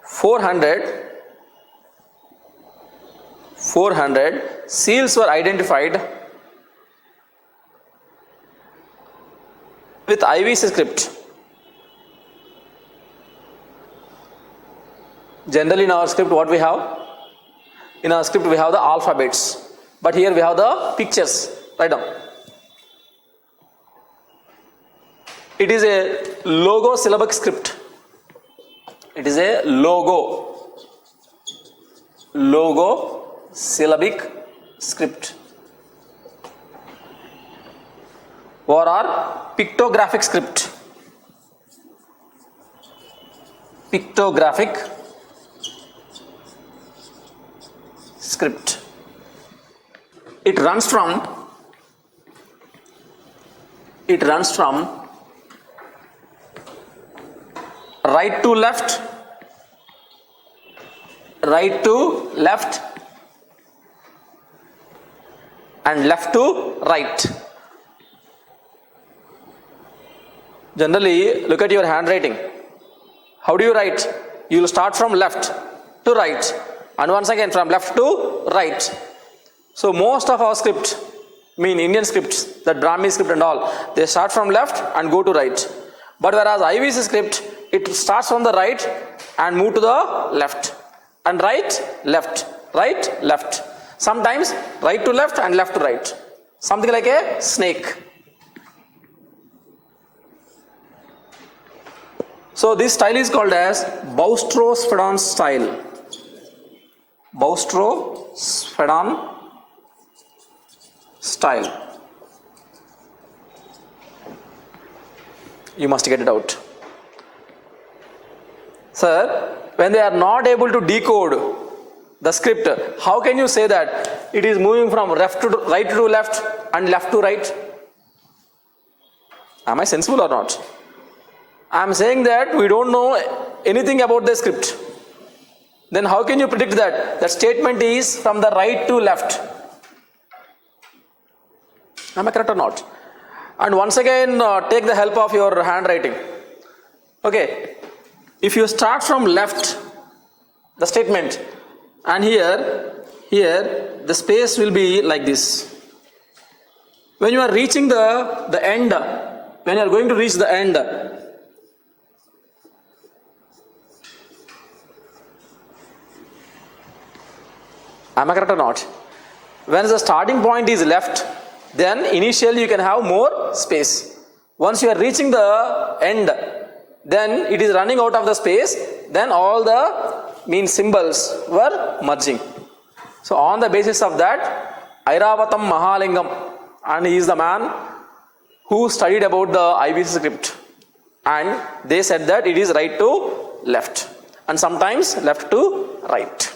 400 seals were identified with IPS script. Generally in our script what we have? In our script we have the alphabets, but here we have the pictures. Write down. It is a logo syllabic script. It is a logo syllabic script, or are pictographic script. Pictographic script. It runs from right to left, and left to right. Generally, look at your handwriting. How do you write? You will start from left to right, and once again from left to right. So most of our script, Indian scripts, that Brahmi script and all, they start from left and go to right. But whereas IPS script, it starts from the right and move to the left, and right, left. Sometimes right to left and left to right. Something like a snake. So this style is called as Boustrophedon style. Boustrophedon style. You must get it out. Sir, when they are not able to decode the script, how can you say that it is moving from right to left and left to right? Am I sensible or not? I am saying that we don't know anything about the script. Then how can you predict that that statement is from the right to left? Am I correct or not? And once again, take the help of your handwriting. Okay, if you start from left, the statement, and here the space will be like this. When you are reaching the end, when you are going to reach the end, am I correct or not? When the starting point is left, then initially you can have more space. Once you are reaching the end, then it is running out of the space, then all the symbols were merging. So on the basis of that, Airavatam Mahalingam, and he is the man who studied about the IPS script, and they said that it is right to left and sometimes left to right.